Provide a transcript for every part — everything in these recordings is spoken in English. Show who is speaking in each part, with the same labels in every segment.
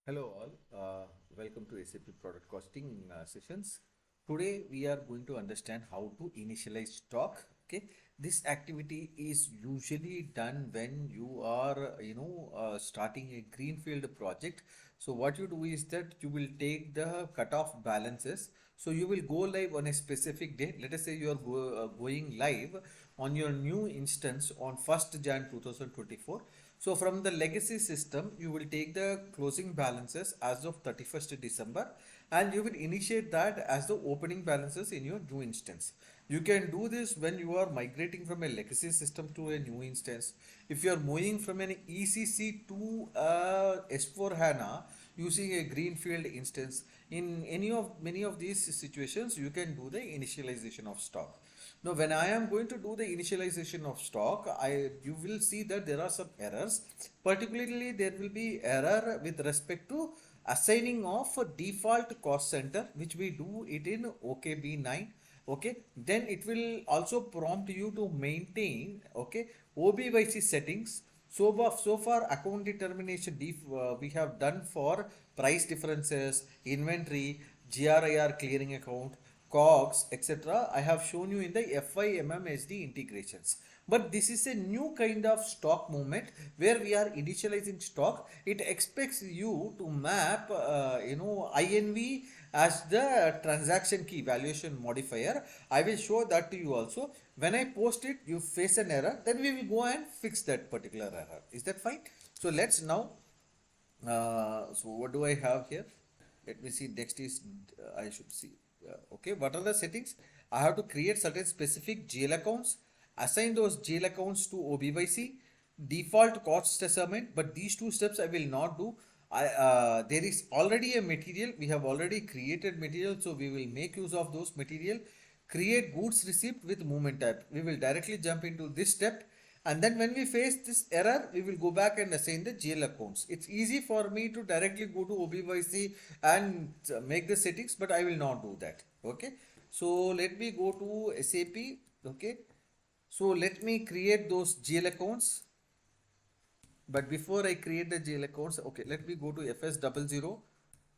Speaker 1: Hello all, welcome to SAP Product Costing sessions. Today we are going to understand how to initialize stock. Okay, this activity is usually done when you are, starting a greenfield project. So what you do is that you will take the cutoff balances. So you will go live on a specific date. Let us say you are going live on your new instance on 1st Jan 2024. So from the legacy system, you will take the closing balances as of 31st December and you will initiate that as the opening balances in your new instance. You can do this when you are migrating from a legacy system to a new instance. If you are moving from an ECC to S4 HANA using a greenfield instance, in many of these situations, you can do the initialization of stock. Now, when I am going to do the initialization of stock, you will see that there are some errors. Particularly, there will be error with respect to assigning of a default cost center, which we do it in OKB9. Okay, then it will also prompt you to maintain OBYC settings. So far account determination we have done for price differences, inventory, GRIR clearing account, COGS, etc. I have shown you in the FIMMSD integrations. But this is a new kind of stock movement where we are initializing stock. It expects you to map, INV as the transaction key valuation modifier. I will show that to you also. When I post it, you face an error, then we will go and fix that particular error. Is that fine? So let's now, so what do I have here? Let me see. Next is, I should see. Okay, what are the settings? I have to create certain specific GL accounts, assign those GL accounts to OBYC, default cost assignment, but these two steps I will not do. There is already a material, we have already created material, so we will make use of those material. Create goods receipt with movement type. We will directly jump into this step, and then when we face this error, we will go back and assign the GL accounts. It's easy for me to directly go to OBYC and make the settings, but I will not do that. Okay. So let me go to SAP. Okay. So let me create those GL accounts. But before I create the GL accounts, okay, let me go to FS00.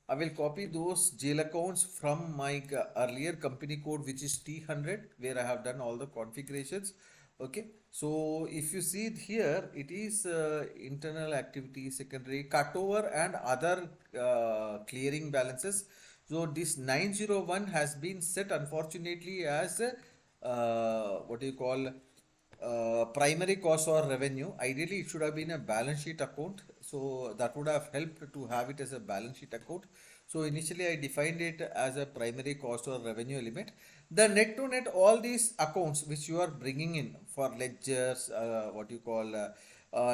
Speaker 1: I will copy those GL accounts from my earlier company code, which is T100, where I have done all the configurations. Okay, so if you see it here, it is internal activity, secondary, cutover and other clearing balances. So this 901 has been set unfortunately as what do you call primary cost or revenue. Ideally, it should have been a balance sheet account. So that would have helped to have it as a balance sheet account. So initially, I defined it as a primary cost or revenue element. The net to net, all these accounts which you are bringing in for ledgers, what you call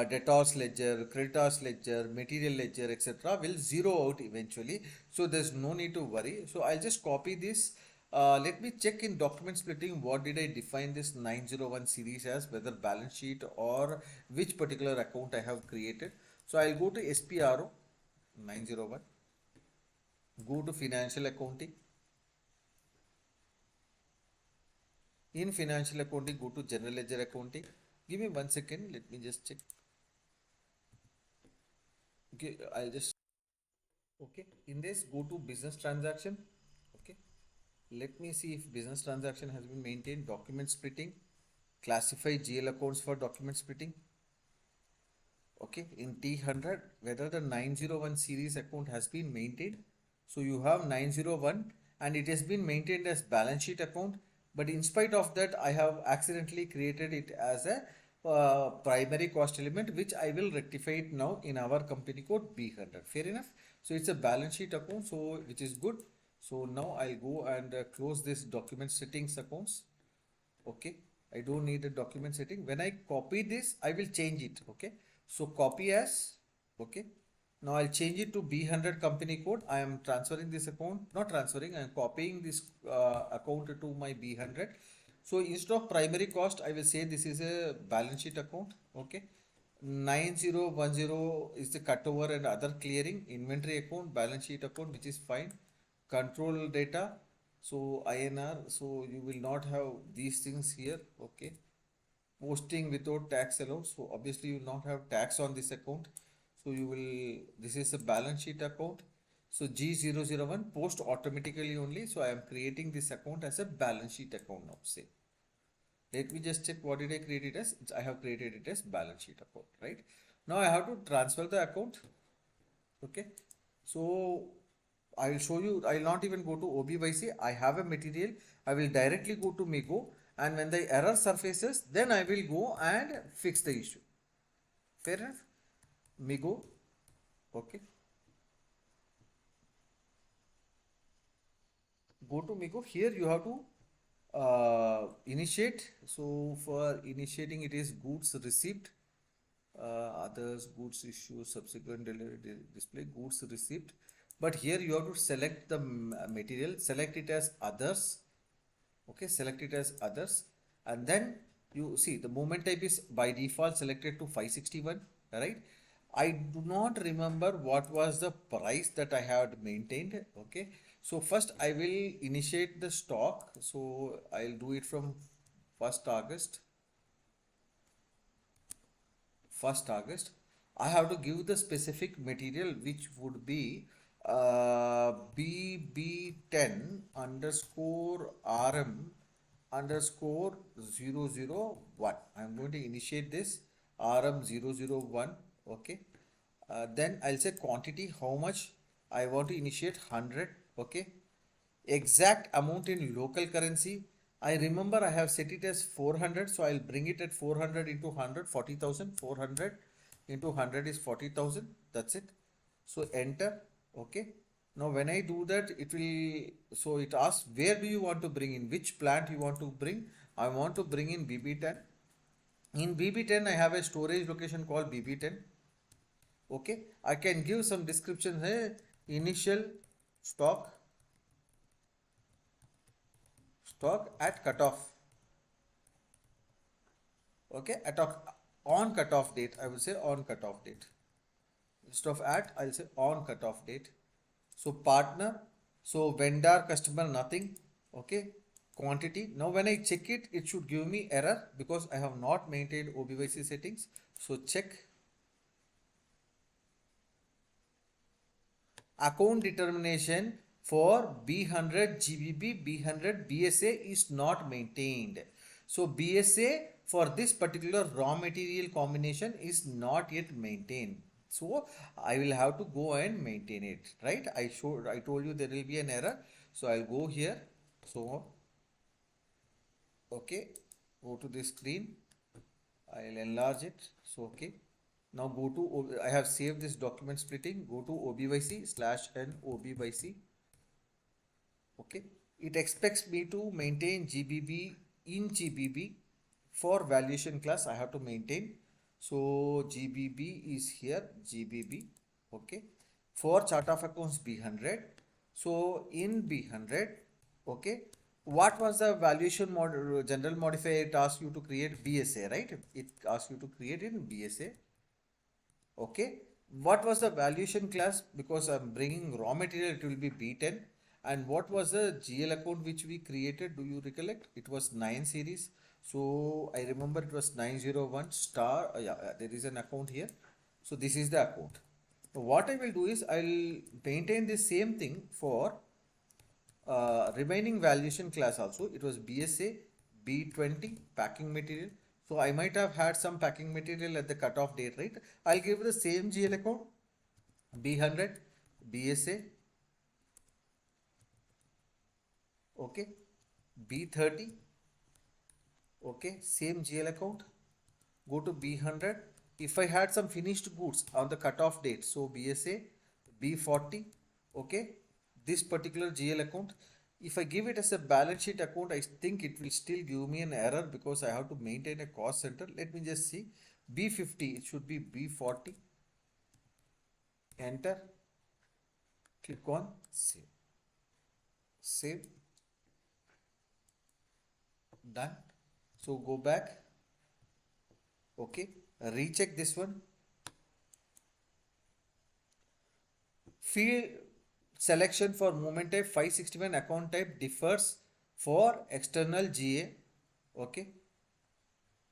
Speaker 1: debtors ledger, creditors ledger, material ledger, etc., will zero out eventually. So there's no need to worry. So I'll just copy this. Let me check in document splitting what did I define this 901 series as, whether balance sheet or which particular account I have created. So I'll go to SPRO 901, go to financial accounting. In financial accounting, go to general ledger accounting. Give me 1 second, let me just check. Okay, I'll just, okay, in this go to business transaction. Okay, let me see if business transaction has been maintained. Document splitting, classify GL accounts for document splitting. Okay, in T100, whether the 901 series account has been maintained. So you have 901 and it has been maintained as balance sheet account, but in spite of that, I have accidentally created it as a primary cost element, which I will rectify it now in our company code B100. Fair enough. So it's a balance sheet account, so which is good. So now I'll go and close this document settings accounts. Okay, I don't need a document setting. When I copy this, I will change it. Okay, so copy as, okay, now I'll change it to B100 company code. I am transferring this account, not transferring, I am copying this account to my B100. So instead of primary cost, I will say this is a balance sheet account. Okay, 9010 is the cutover and other clearing, inventory account, balance sheet account, which is fine. Control data, so INR, so you will not have these things here. Okay, posting without tax allowed, so obviously you will not have tax on this account. So you will, this is a balance sheet account. So G001 post automatically only. So I am creating this account as a balance sheet account now. Say, let me just check what did I create it as. I have created it as balance sheet account, right? Now I have to transfer the account. Okay. So I will show you, I will not even go to OBYC. I have a material. I will directly go to Migo, and when the error surfaces, then I will go and fix the issue. Fair enough? Migo. Okay. Go to Migo. Here you have to initiate. So for initiating, it is goods received, others, goods issue, subsequent delivery display, goods received. But here you have to select the material, select it as others. Okay, select it as others, and then you see the movement type is by default selected to 561, right? I do not remember what was the price that I had maintained. Okay, so first I will initiate the stock. So I'll do it from 1st August. 1st August. I have to give the specific material, which would be BB10 underscore RM underscore 001. I'm going to initiate this RM 001. Okay. Then I'll say quantity, how much I want to initiate 100. Okay. Exact amount in local currency. I remember I have set it as 400, so I'll bring it at 400 into 100, 40,000. 400 into 100 is 40,000. That's it. So enter. Okay. Now when I do that, it will, so it asks where do you want to bring in, which plant you want to bring. I want to bring in BB10. In BB10, I have a storage location called BB10. Okay. I can give some description here. Initial stock at cutoff. Okay, on cutoff date, I will say on cutoff date. Instead of at, I'll say on cutoff date. So partner, so vendor, customer, nothing. Okay, quantity. Now when I check it, it should give me error because I have not maintained OBYC settings. So check. Account determination for B100 GBB, B100 BSA is not maintained. So BSA for this particular raw material combination is not yet maintained. So I will have to go and maintain it, right? I told you there will be an error. So I'll go here. So, okay, go to this screen. I'll enlarge it. So, okay. Now go to, I have saved this document splitting. Go to OBYC/N OBYC. Okay. It expects me to maintain GBB in GBB. For valuation class, I have to maintain. So GBB is here, GBB. Okay. For chart of accounts, B100. So in B100, okay. What was the valuation general modifier? It asks you to create BSA, right? It asks you to create in BSA. Okay. What was the valuation class? Because I'm bringing raw material, it will be B10. And what was the GL account which we created? Do you recollect? It was 9 series. So I remember it was 901 star. There is an account here. So this is the account. So what I will do is I'll maintain the same thing for remaining valuation class also. It was BSA, B20 packing material. So I might have had some packing material at the cutoff date, right? I'll give the same GL account, B100, BSA, okay, B30, okay, same GL account. Go to B100. If I had some finished goods on the cutoff date, so BSA, B40, okay, this particular GL account. If I give it as a balance sheet account, I think it will still give me an error because I have to maintain a cost center. Let me just see. B50, it should be B40. Enter. Click on save. Save. Done. So go back. Okay. Recheck this one. Field selection for movement type 561 account type differs for external GA. Okay.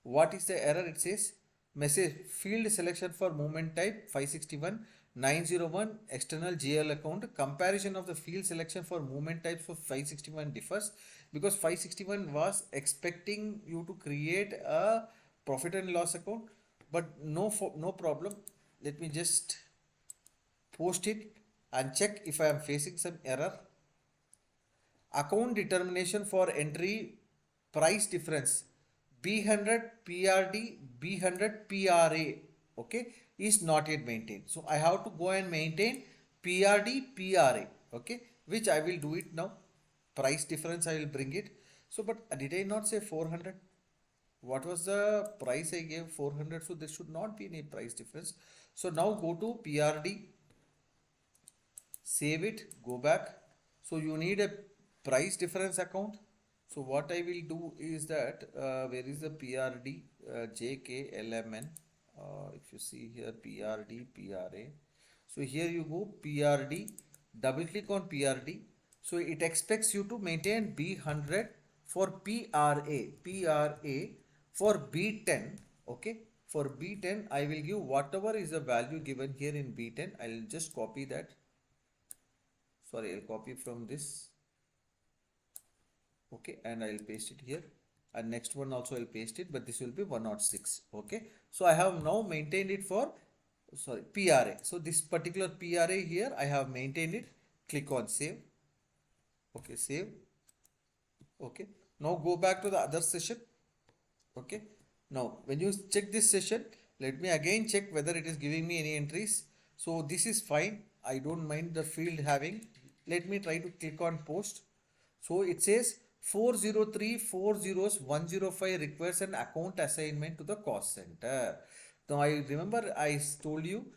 Speaker 1: What is the error? It says message field selection for movement type 561 901 external GL account. Comparison of the field selection for movement types for 561 differs because 561 was expecting you to create a profit and loss account, but no problem. Let me just post it and check if I am facing some error. Account determination for entry price difference B100 PRD B100 PRA, okay, is not yet maintained. So I have to go and maintain PRD PRA, okay, which I will do it now. Price difference I will bring it. So but did I not say 400? What was the price I gave? 400. So there should not be any price difference. So now go to PRD, save it, go back. So you need a price difference account. So what I will do is that where is the PRD JKLMN, if you see here PRD PRA. So here you go PRD, double click on PRD. So it expects you to maintain B100 for PRA for B10, okay. For B10 I will give whatever is the value given here in B10. I'll just copy that. Sorry, I'll copy from this, okay, and I'll paste it here, and next one also I'll paste it, but this will be 106, okay. So I have now maintained it for, sorry, PRA. So this particular PRA here I have maintained it. Click on save, okay, save, okay. Now go back to the other session, okay. Now when you check this session, let me again check whether it is giving me any entries. So this is fine, I don't mind the field having. Let me try to click on post. So it says 403400105 requires an account assignment to the cost center. Now I remember I told you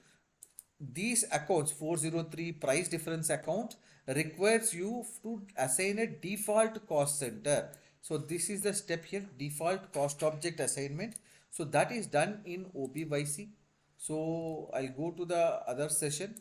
Speaker 1: these accounts 403 price difference account requires you to assign a default cost center. So this is the step here, default cost object assignment. So that is done in OBYC. So I'll go to the other session.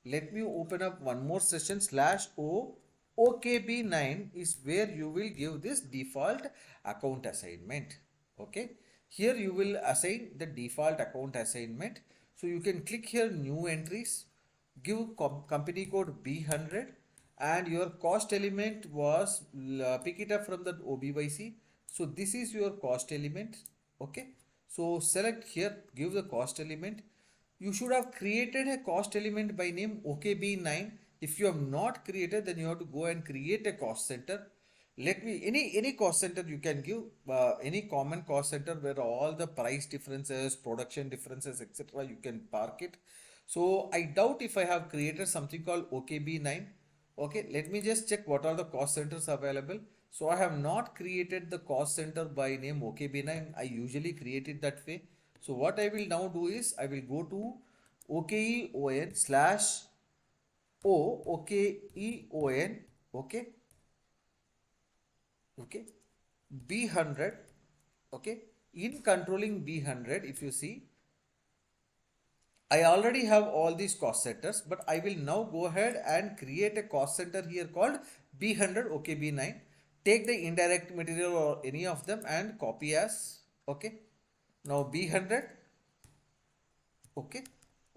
Speaker 1: Let me open up one more session /O. OKB9 is where you will give this default account assignment, okay. Here you will assign the default account assignment. So you can click here new entries, give company code B100, and your cost element was pick it up from the OBYC. So this is your cost element, okay. So select here, give the cost element. You should have created a cost element by name OKB9. If you have not created, then you have to go and create a cost center. Let me, any cost center you can give, any common cost center where all the price differences, production differences, etc. you can park it. So I doubt if I have created something called OKB9. Okay, let me just check what are the cost centers available. So I have not created the cost center by name OKB9. I usually create it that way. So what I will now do is I will go to OKEON /O, OKEON, okay, okay, B100, okay. In controlling B100, if you see, I already have all these cost centers, but I will now go ahead and create a cost center here called B100 OKB9. Take the indirect material or any of them and copy as, okay. Now B100, okay,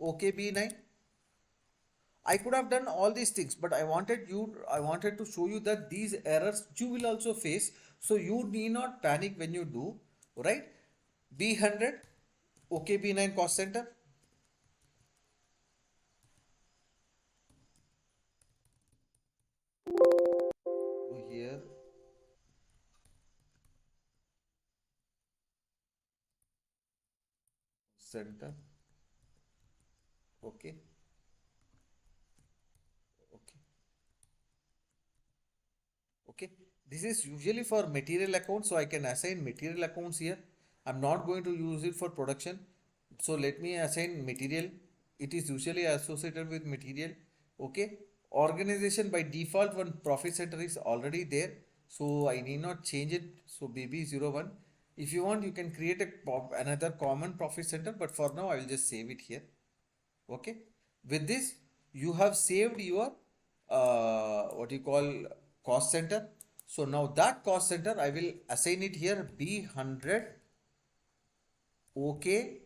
Speaker 1: OKB9. I could have done all these things, but I wanted to show you that these errors you will also face. So you need not panic when you do, right? B100, OKB9 cost center. Go here. Center. Okay. Okay. Okay. This is usually for material accounts, so I can assign material accounts here. I'm not going to use it for production. So let me assign material. It is usually associated with material. Okay. Organization by default, one profit center is already there. So I need not change it. So BB01. If you want, you can create another common profit center, but for now I will just save it here. Okay. With this, you have saved your what you call cost center. So now that cost center I will assign it here B100 OK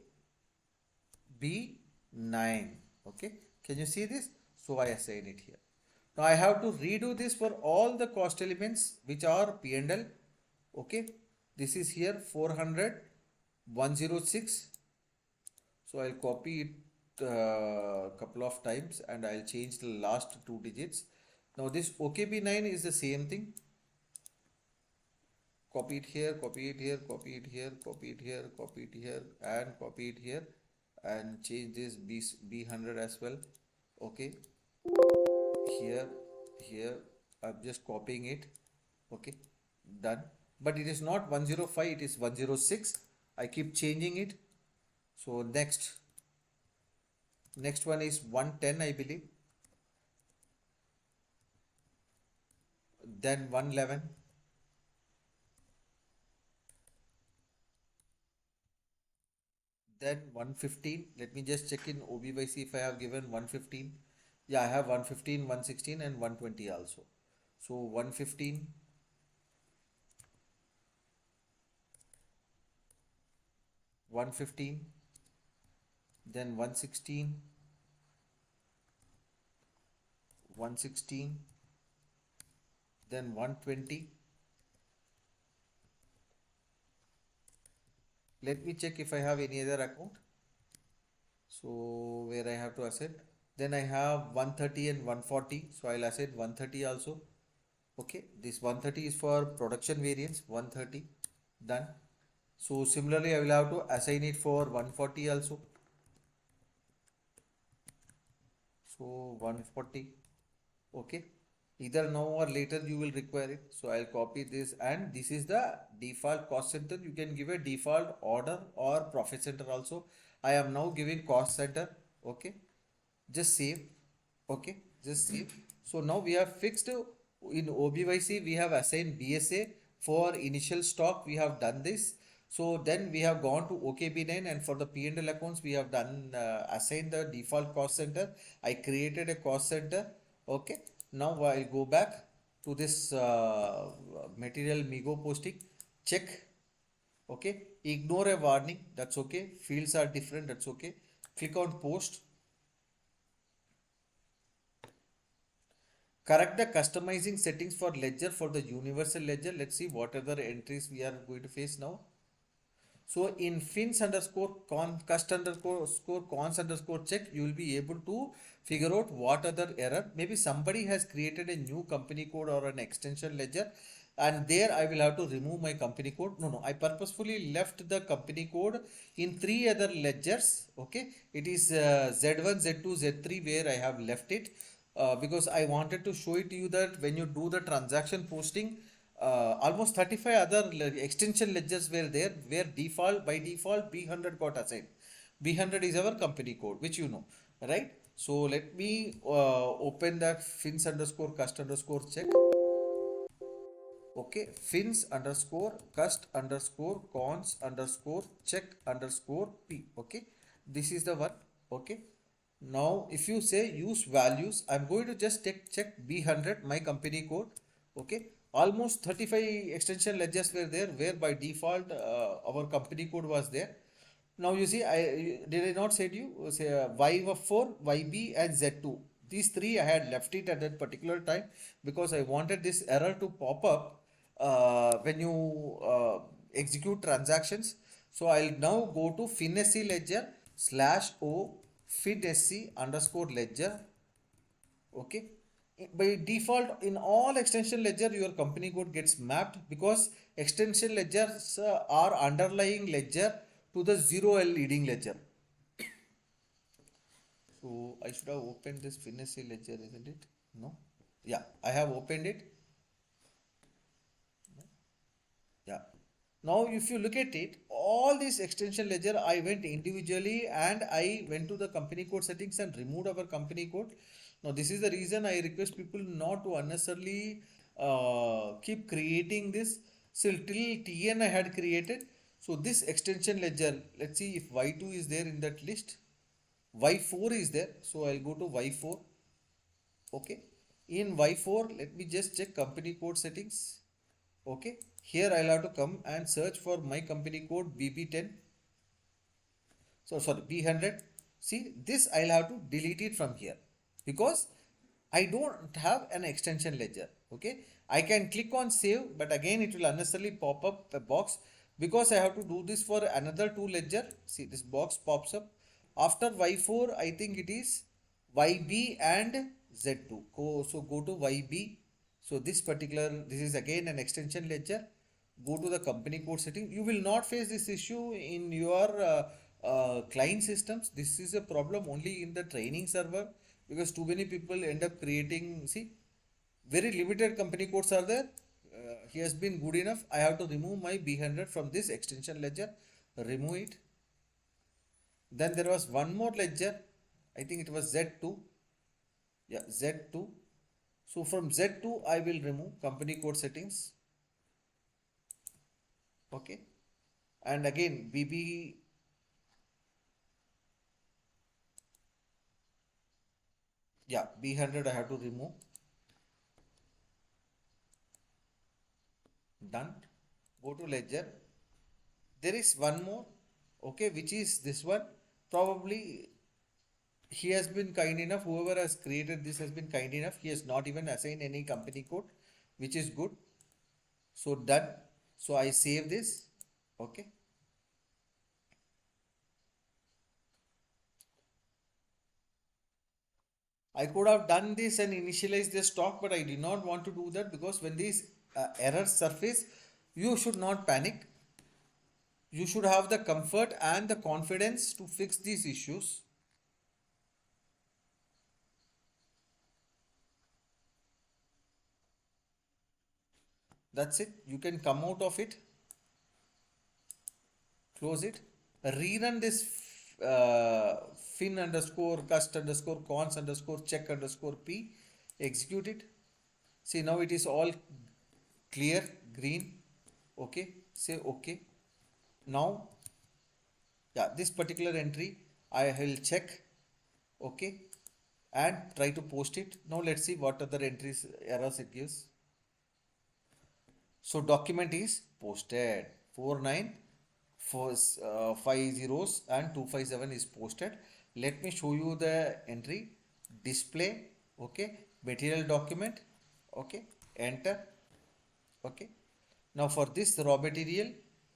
Speaker 1: B9. Okay, can you see this? So I assign it here. Now I have to redo this for all the cost elements which are P&L. Okay, this is here 400 106. So I'll copy it couple of times and I'll change the last two digits. Now this OKB9 is the same thing. Copy it here, copy it here, copy it here, copy it here, copy it here, and copy it here, and change this B100 as well. Okay, here, here, I'm just copying it. Okay, done. But it is not 105, it is 106. I keep changing it. So next one is 110, I believe. Then 111. Then 115. Let me just check in OBYC if I have given 115. Yeah, I have 115, 116 and 120 also. So 115, 115, then 116, 116, then 120. Let me check if I have any other account. So where I have to asset. Then I have 130 and 140. So I'll asset 130 also. Okay, this 130 is for production variance. 130 done. So similarly, I will have to assign it for 140 also. So 140. Okay, either now or later you will require it. So I'll copy this, and this is the default cost center. You can give a default order or profit center also. I am now giving cost center. Okay, just save. Okay, just save. So now we have fixed in OBYC, we have assigned BSA for initial stock. We have done this. So then we have gone to OKB9, and for the P&L accounts we have done assigned the default cost center. I created a cost center. Okay, now I'll go back to this material Migo posting. Check. Okay, ignore a warning. That's okay. Fields are different. That's okay. Click on post. Correct the customizing settings for ledger for the universal ledger. Let's see what other entries we are going to face now. So in fins underscore con cust underscore score cons underscore check, you will be able to figure out what other error. Maybe somebody has created a new company code or an extension ledger, and there I will have to remove my company code. No, I purposefully left the company code in three other ledgers. Okay, it is Z1, Z2, Z3 where I have left it. Because I wanted to show it to you that when you do the transaction posting, almost 35 other extension ledgers were there where by default B100 got assigned. B100 is our company code, which you know, right? So let me open that fins underscore cust underscore check. Okay, fins underscore cust underscore cons underscore check underscore p. Okay, this is the one. Okay, now if you say use values, I'm going to just check B100 my company code. Okay, almost 35 extension ledgers were there where by default our company code was there. Now you see, I not said you say Y4, YB and Z2. These three I had left it at that particular time because I wanted this error to pop up when you execute transactions. So I'll now go to finsc ledger /o finsc underscore ledger. Okay, by default in all extension ledger your company code gets mapped because extension ledgers are underlying ledger to the 0L leading ledger. So I should have opened this finsc ledger, isn't it? No, yeah, I have opened it. Yeah, now if you look at it, all these extension ledger I went individually and I went to the company code settings and removed our company code. Now this is the reason I request people not to unnecessarily keep creating this. So till TN I had created. So this extension ledger, let's see if Y2 is there in that list. Y4 is there. So I'll go to Y4. Okay, in Y4 let me just check company code settings. Okay, here I'll have to come and search for my company code BB10. So sorry, B100. See, this I'll have to delete it from here because I don't have an extension ledger. Okay, I can click on save, but again it will unnecessarily pop up a box because I have to do this for another two ledger. See, this box pops up after Y4. I think it is YB and Z2. So go to YB. So this is again an extension ledger. Go to the company code setting. You will not face this issue in your client systems. This is a problem only in the training server because too many people end up creating, see, very limited company codes are there. He has been good enough. I have to remove my B100 from this extension ledger. Remove it. Then there was one more ledger. I think it was Z2. Yeah, Z2. So from Z2, I will remove company code settings. Okay. And again, BB. Yeah, B100 I have to remove. Done. Go to ledger. There is one more. Okay, which is this one. Probably he has been kind enough, whoever has created this has been kind enough, he has not even assigned any company code, which is good. So done. So I save this. Okay. I could have done this and initialized the stock, but I did not want to do that because when these errors surface, you should not panic. You should have the comfort and the confidence to fix these issues. That's it. You can come out of it, close it, rerun this fin underscore cust underscore cons underscore check underscore p, execute it. See, now it is all clear, green. Okay, say okay. Now, yeah, this particular entry I will check. Okay, and try to post it. Now let's see what other entries errors it gives. So document is posted. 49 zeros and 257 is posted. Let me show you the entry. Display. Okay. Material document. Okay. Enter. Okay. Now for this raw material,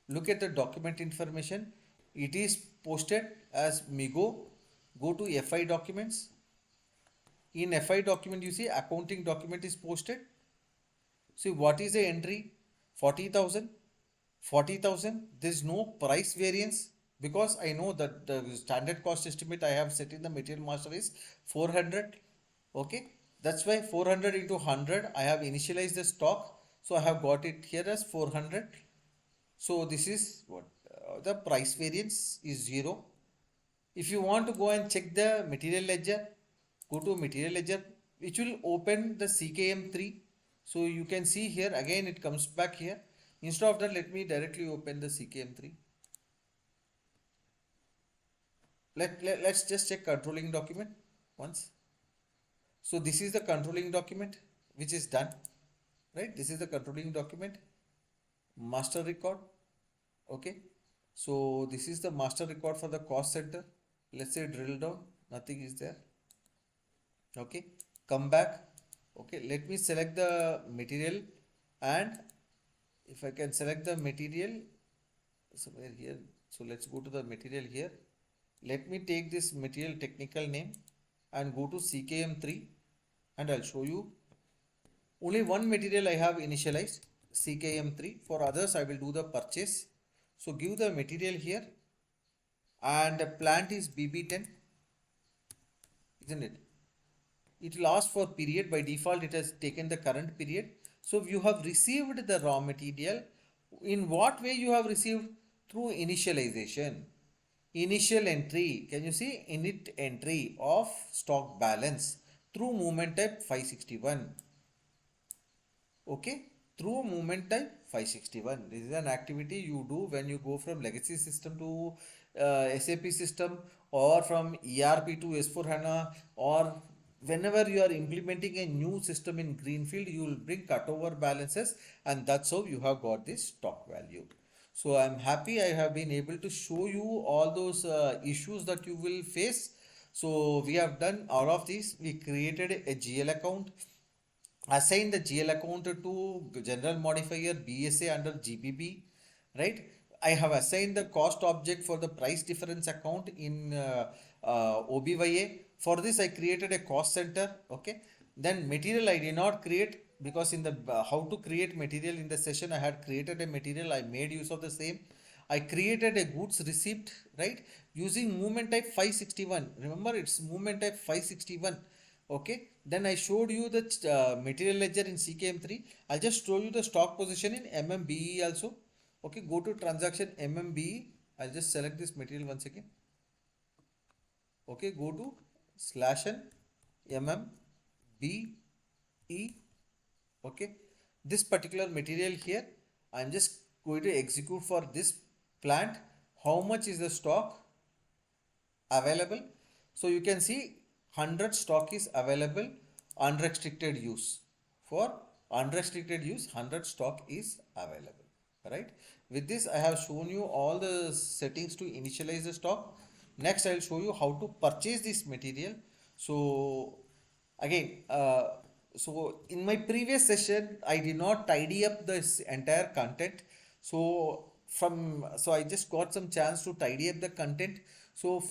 Speaker 1: look at the document information. It is posted as Migo. Go to FI documents. In FI document, you see accounting document is posted. See what is the entry? 40,000. 40,000. There is no price variance because I know that the standard cost estimate I have set in the material master is 400. Okay. That's why 400 into 100 I have initialized the stock. So I have got it here as 400. So this is what the price variance is 0. If you want to go and check the material ledger, go to material ledger, which will open the CKM3. So you can see here again it comes back here. Instead of that, let me directly open the CKM3. Let's just check controlling document once. So this is the controlling document which is done, right? This is the controlling document, master record. Okay. So this is the master record for the cost center. Let's say drill down, nothing is there. Okay. Come back. Okay. Let me select the material, and if I can select the material somewhere here. So let's go to the material here. Let me take this material technical name and go to CKM3, and I'll show you. Only one material I have initialized, CKM3. For others, I will do the purchase. So give the material here, and the plant is BB10, isn't it? It will ask for period. By default, it has taken the current period. So you have received the raw material. In what way you have received? Through initialization. Initial entry. Can you see? Init entry of stock balance through movement type 561. Okay. Through movement type 561. This is an activity you do when you go from legacy system to SAP system, or from ERP to S4HANA, or whenever you are implementing a new system in greenfield, you will bring cutover balances, and that's how you have got this stock value. So I'm happy I have been able to show you all those issues that you will face. So we have done all of these. We created a GL account, assign the GL account to general modifier BSA under GBB, right? I have assigned the cost object for the price difference account in OBYA. For this, I created a cost center. Okay. Then material I did not create because in the how to create material in the session I had created a material. I made use of the same. I created a goods receipt, right, using movement type 561. Remember, it's movement type 561. Okay, then I showed you the material ledger in CKM3. I'll just show you the stock position in MMBE also. Okay, go to transaction MMBE. I'll just select this material once again. Okay, go to /n MMBE. Okay, this particular material here, I'm just going to execute for this plant. How much is the stock available? So you can see 100 stock is available, unrestricted use. For unrestricted use, 100 stock is available, right? With this I have shown you all the settings to initialize the stock. Next I will show you how to purchase this material. So again, so in my previous session I did not tidy up this entire content. So I just got some chance to tidy up the content. So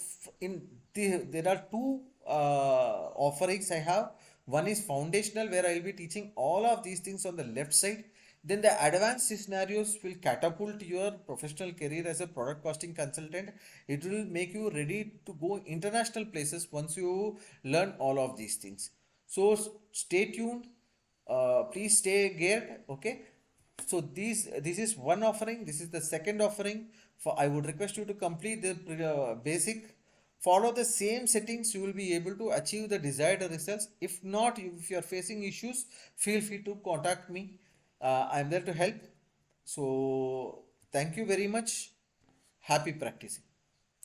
Speaker 1: there are two offerings I have. One is foundational, where I will be teaching all of these things on the left side. Then the advanced scenarios will catapult your professional career as a product costing consultant. It will make you ready to go international places once you learn all of these things. So stay tuned. Please stay geared. Okay. So this is one offering. This is the second offering. For I would request you to complete the basic. Follow the same settings. You will be able to achieve the desired results. If not, if you are facing issues, feel free to contact me. I am there to help. So thank you very much. Happy practicing.